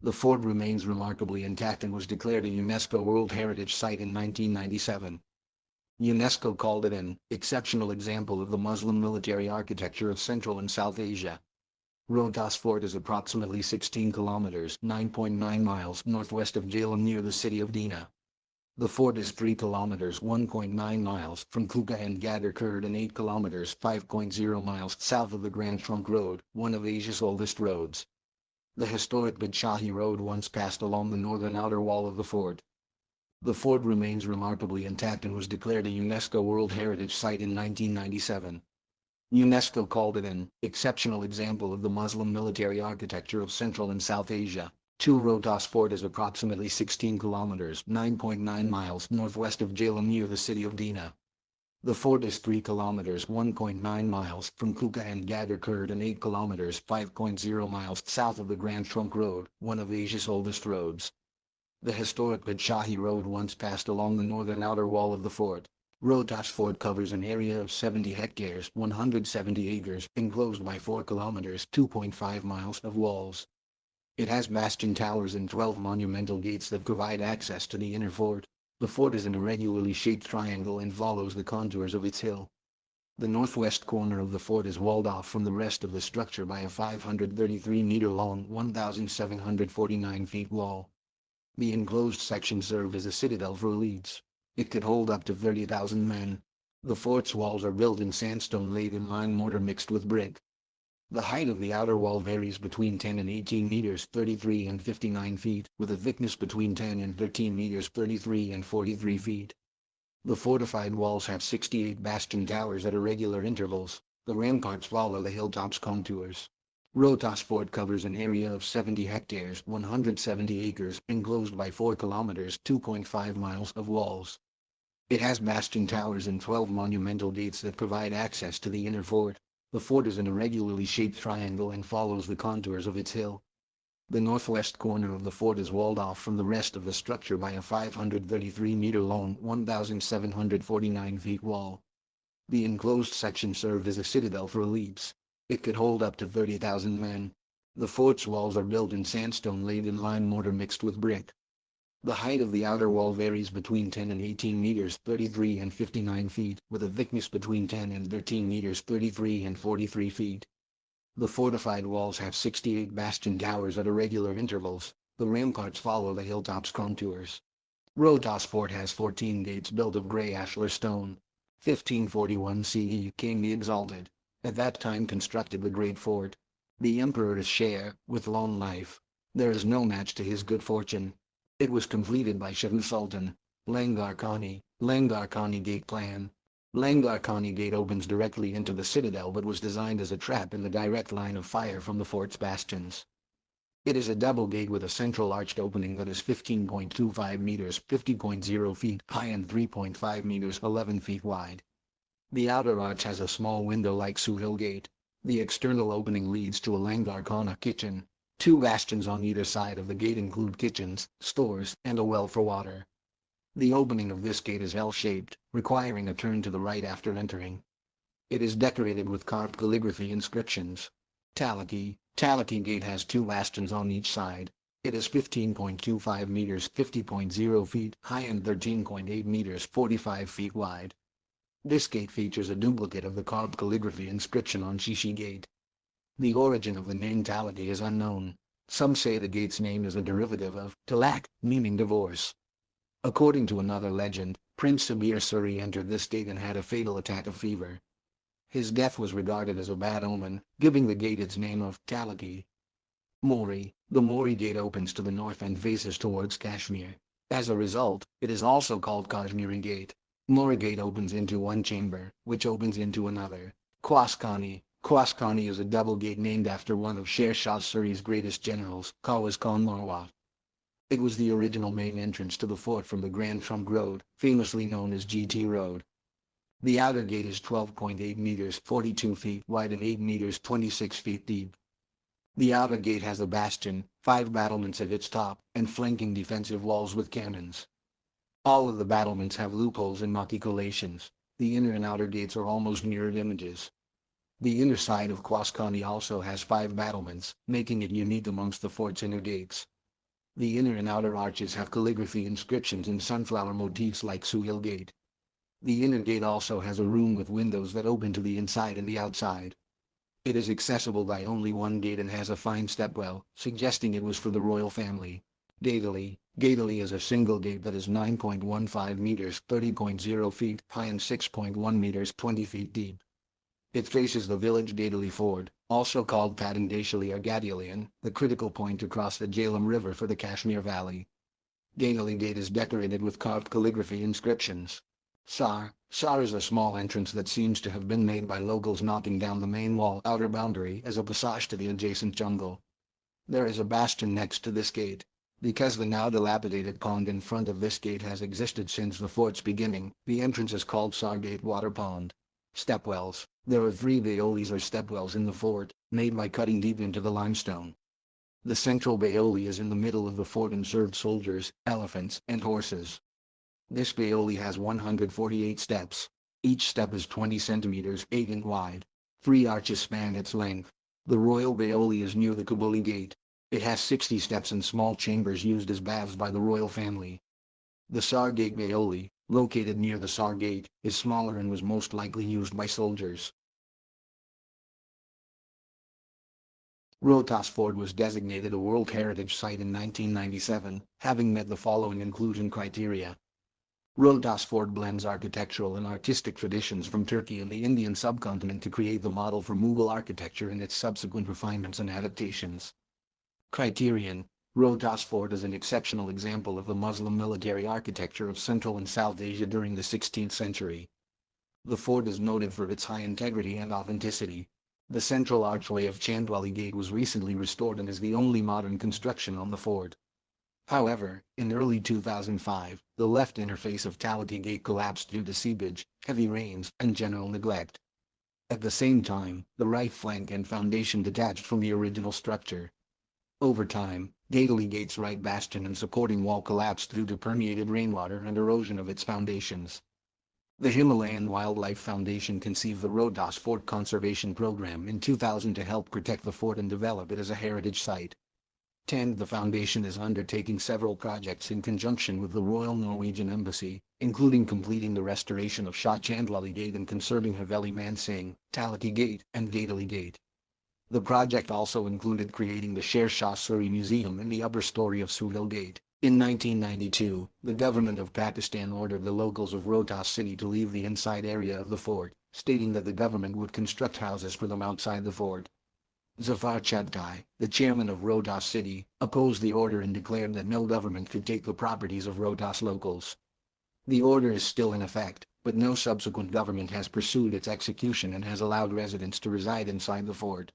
The fort remains remarkably intact and was declared a UNESCO World Heritage Site in 1997. UNESCO called it an exceptional example of the Muslim military architecture of Central and South Asia. Rohtas Fort is approximately 16 kilometers (9.9 miles) northwest of Jhelum near the city of Dina. The fort is 3 kilometers (1.9 miles) from Qilla and Gakhar and 8 kilometers (5.0 miles) south of the Grand Trunk Road, one of Asia's oldest roads. The historic Shahi Road once passed along the northern outer wall of the fort. The fort remains remarkably intact and was declared a UNESCO World Heritage Site in 1997. UNESCO called it an exceptional example of the Muslim military architecture of Central and South Asia. Rohtas Fort is approximately 16 kilometers (9.9 miles) northwest of Jhelum near the city of Dina. The fort is 3 kilometers (1.9 miles) from Qilla and Gakhar and 8 kilometers (5.0 miles) south of the Grand Trunk Road, one of Asia's oldest roads. The historic Shahi Road once passed along the northern outer wall of the fort. Rohtas Fort covers an area of 70 hectares (170 acres), enclosed by 4 kilometers (2.5 miles) of walls. It has bastion towers and 12 monumental gates that provide access to the inner fort. The fort is an irregularly shaped triangle and follows the contours of its hill. The northwest corner of the fort is walled off from the rest of the structure by a 533-meter-long, 1,749 feet wall. The enclosed section served as a citadel for elites. It could hold up to 30,000 men. The fort's walls are built in sandstone laid in lime mortar mixed with brick. The height of the outer wall varies between 10 and 18 meters (33 and 59 feet), with a thickness between 10 and 13 meters (33 and 43 feet). The fortified walls have 68 bastion towers at irregular intervals. The ramparts follow the hilltop's contours. Rohtas Fort covers an area of 70 hectares (170 acres), enclosed by 4 kilometers (2.5 miles) of walls. It has bastion towers and 12 monumental gates that provide access to the inner fort. The fort is an irregularly shaped triangle and follows the contours of its hill. The northwest corner of the fort is walled off from the rest of the structure by a 533-meter-long, 1,749-feet wall. The enclosed section served as a citadel for elites. It could hold up to 30,000 men. The fort's walls are built in sandstone laid in lime mortar mixed with brick. The height of the outer wall varies between 10 and 18 meters (33 and 59 feet), with a thickness between 10 and 13 meters (33 and 43 feet). The fortified walls have 68 bastion towers at irregular intervals. The ramparts follow the hilltop's contours. Rohtas Fort has 14 gates built of grey ashlar stone. 1541 CE King the Exalted, at that time constructed the great fort. The emperor is Sher, with long life. There is no match to his good fortune. It was completed by Shah Sultan. Langar Khani Gate Plan. Langar Khani Gate opens directly into the citadel but was designed as a trap in the direct line of fire from the fort's bastions. It is a double gate with a central arched opening that is 15.25 meters (50.0 feet) high and 3.5 meters (11 feet) wide. The outer arch has a small window-like Suhil gate. The external opening leads to a Langar Khana kitchen. 2 bastions on either side of the gate include kitchens, stores, and a well for water. The opening of this gate is L-shaped, requiring a turn to the right after entering. It is decorated with carved calligraphy inscriptions. Talaki Gate has 2 bastions on each side. It is 15.25 meters (50.0 feet) high and 13.8 meters (45 feet) wide. This gate features a duplicate of the carved calligraphy inscription on Shishi Gate. The origin of the name Talaki is unknown. Some say the gate's name is a derivative of talak, meaning divorce. According to another legend, Prince Suri entered this gate and had a fatal attack of fever. His death was regarded as a bad omen, giving the gate its name of Talaki. Mori. The Mori Gate opens to the north and faces towards Kashmir. As a result, it is also called Kashmiri Gate. Mori Gate opens into one chamber, which opens into another. Khwas Khani is a double gate named after one of Sher Suri's greatest generals, Khawaz Khan Marwat. It was the original main entrance to the fort from the Grand Trunk Road, famously known as GT Road. The outer gate is 12.8 meters (42 feet) wide and 8 meters (26 feet) deep. The outer gate has a bastion, 5 battlements at its top, and flanking defensive walls with cannons. All of the battlements have loopholes and machicolations. The inner and outer gates are almost mirrored images. The inner side of Khwas Khani also has 5 battlements, making it unique amongst the fort's inner gates. The inner and outer arches have calligraphy inscriptions and sunflower motifs like Suil Gate. The inner gate also has a room with windows that open to the inside and the outside. It is accessible by only one gate and has a fine stepwell, suggesting it was for the royal family. Gately is a single gate that is 9.15 meters (30.0 feet) high and 6.1 meters (20 feet) deep. It faces the village Gately Ford, also called Padandashali or Gadilian, the critical point across the Jhelum River for the Kashmir Valley. Gately Gate is decorated with carved calligraphy inscriptions. Shah is a small entrance that seems to have been made by locals knocking down the main wall outer boundary as a passage to the adjacent jungle. There is a bastion next to this gate. Because the now dilapidated pond in front of this gate has existed since the fort's beginning, the entrance is called Shah Gate Water Pond. Stepwells. There are 3 baolis or stepwells in the fort, made by cutting deep into the limestone. The central baoli is in the middle of the fort and served soldiers, elephants, and horses. This baoli has 148 steps. Each step is 20 centimeters 8 in wide. 3 arches span its length. The royal baoli is near the Kabuli Gate. It has 60 steps and small chambers used as baths by the royal family. The Shah Gate baoli, located near the Shah Gate, is smaller and was most likely used by soldiers. Rohtas Fort was designated a World Heritage Site in 1997, having met the following inclusion criteria. Rohtas Fort blends architectural and artistic traditions from Turkey and the Indian subcontinent to create the model for Mughal architecture and its subsequent refinements and adaptations. Criterion: Rohtas Fort is an exceptional example of the Muslim military architecture of Central and South Asia during the 16th century. The fort is noted for its high integrity and authenticity. The central archway of Chandwali Gate was recently restored and is the only modern construction on the fort. However, in early 2005, the left interface of Talati Gate collapsed due to seepage, heavy rains, and general neglect. At the same time, the right flank and foundation detached from the original structure. Over time, Gately Gate's right bastion and supporting wall collapsed due to permeated rainwater and erosion of its foundations. The Himalayan Wildlife Foundation conceived the Rohtas Fort Conservation Program in 2000 to help protect the fort and develop it as a heritage site. 10. The foundation is undertaking several projects in conjunction with the Royal Norwegian Embassy, including completing the restoration of Shah Chandwali Gate and conserving Haveli Man Singh, Talati Gate, and Gately Gate. The project also included creating the Sher Suri Museum in the upper story of Suil Gate. In 1992, the government of Pakistan ordered the locals of Rohtas city to leave the inside area of the fort, stating that the government would construct houses for them outside the fort. Zafar Chadkai, the chairman of Rohtas city, opposed the order and declared that no government could take the properties of Rohtas locals. The order is still in effect, but no subsequent government has pursued its execution and has allowed residents to reside inside the fort.